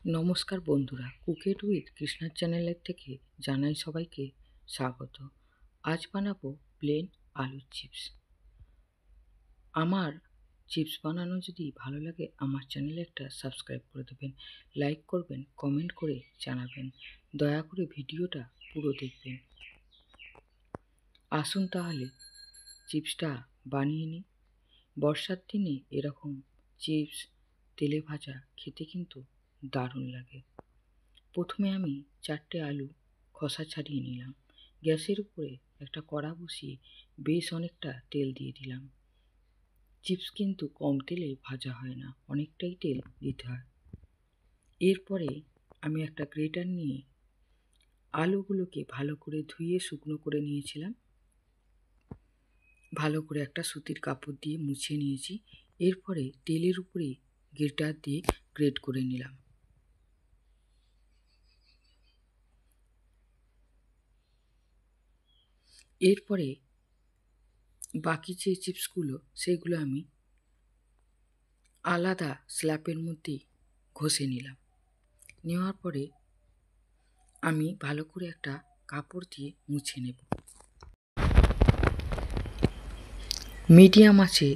নমস্কার বন্ধুরা, cook it with কৃষ্ণার চ্যানেলের থেকে জানাই সবাইকে স্বাগত। আজ বানাবো প্লেন আলুর চিপস। আমার চিপস বানানো যদি ভালো লাগে আমার চ্যানেলে একটা সাবস্ক্রাইব করে দেবেন, লাইক করবেন, কমেন্ট করে জানাবেন। দয়া করে ভিডিওটা পুরো দেখবেন। আসুন তাহলে চিপসটা বানিয়ে নিই। বর্ষার দিনে এরকম চিপস তেলে ভাজা খেতে কিন্তু দারুণ লাগে। প্রথমে আমি 4টে আলু খোসা ছাড়িয়ে নিলাম। গ্যাসের উপরে একটা কড়া বসিয়ে বেশ অনেকটা তেল দিয়ে দিলাম। চিপস কিন্তু কম তেলে ভাজা হয় না, অনেকটাই তেল দিতে হয়। এরপরে আমি একটা গ্রেটার নিয়ে আলুগুলোকে ভালো করে ধুয়ে শুকনো করে নিয়েছিলাম। ভালো করে একটা সুতির কাপড় দিয়ে মুছে নিয়েছি। এরপরে তেলের উপরে গ্রেটার দিয়ে গ্রেট করে নিলাম। এরপরে বাকি যে চিপসগুলো সেগুলো আমি আলাদা স্ল্যাপের মধ্যে ঘষে নিলাম। নেওয়ার পরে আমি ভালো করে একটা কাপড় দিয়ে মুছে নেব। মিডিয়াম আঁচে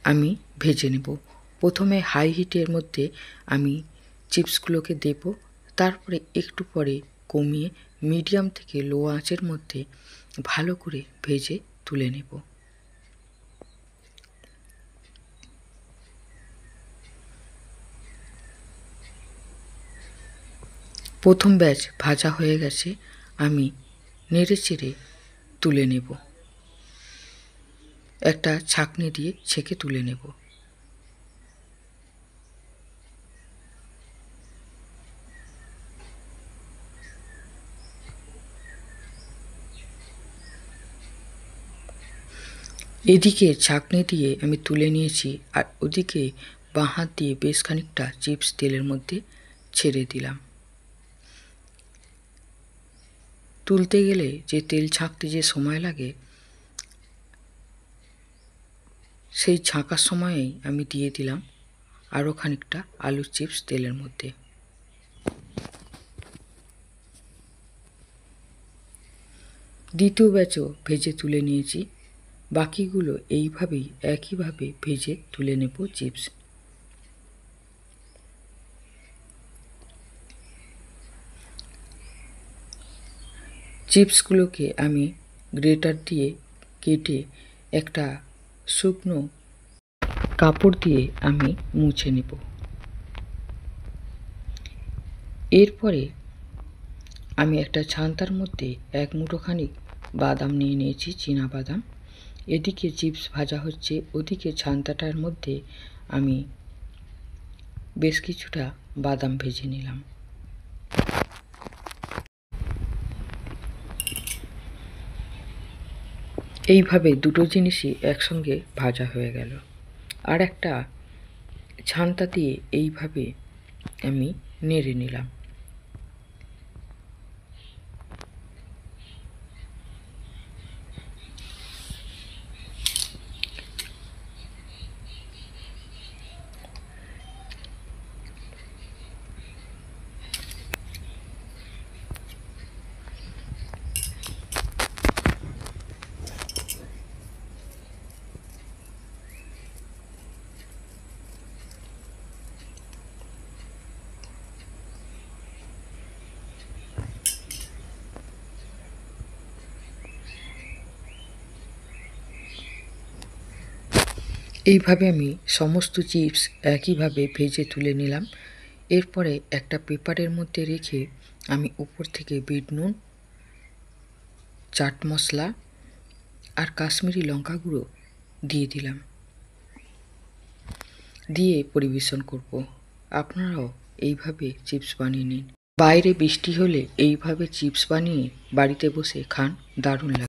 আমি ভেজে নেব। প্রথমে হাই হিটের মধ্যে আমি চিপসগুলোকে দেব, তারপরে একটু পরে কমিয়ে মিডিয়াম থেকে লো আঁচের মধ্যে ভালো করে ভেজে তুলে নেব। প্রথম ব্যাচ ভাজা হয়ে গেছে, আমি নেড়ে চেড়ে তুলে নেব। একটা ছাঁকনি দিয়ে ছেঁকে তুলে নেব। এদিকে ছাঁকনি দিয়ে আমি তুলে নিয়েছি, আর ওদিকে বাঁ হাত দিয়ে বেশ খানিকটা চিপস তেলের মধ্যে ছেড়ে দিলাম। তুলতে গেলে যে তেল ছাঁকতে যে সময় লাগে, সেই ছাঁকার সময়েই আমি দিয়ে দিলাম আরও খানিকটা আলুর চিপস তেলের মধ্যে। দ্বিতীয় ব্যাচও ভেজে তুলে নিয়েছি। বাকিগুলো এইভাবেই একইভাবে ভেজে তুলে নেব চিপস। চিপসগুলোকে আমি গ্রেটার দিয়ে কেটে একটা শুকনো কাপড় দিয়ে আমি মুছে নেব। এরপরে আমি একটা ছান্তার মধ্যে এক মুঠোখানি বাদাম নিয়ে নিয়েছি, চীনা বাদাম। এদিকে চিপস ভাজা হচ্ছে, ওদিকে ছান্তাটার মধ্যে আমি বেশ কিছুটা বাদাম ভেজে নিলাম। এইভাবে দুটো জিনিসই একসঙ্গে ভাজা হয়ে গেল। আর একটা ছান্তা দিয়ে এইভাবে আমি নেড়ে নিলাম। এইভাবে আমি সমস্ত চিপস একইভাবে ভেজে তুলে নিলাম। এরপরে একটা পেপারের মধ্যে রেখে আমি উপর থেকে বিট নুন, চাট মশলা আর কাশ্মীরি লঙ্কা গুঁড়ো দিয়ে দিলাম, দিয়ে পরিবেশন করব। আপনারাও এইভাবে চিপস বানিয়ে নিন। বাইরে বৃষ্টি হলে এইভাবে চিপস বানিয়ে বাড়িতে বসে খান, দারুণ লাগে।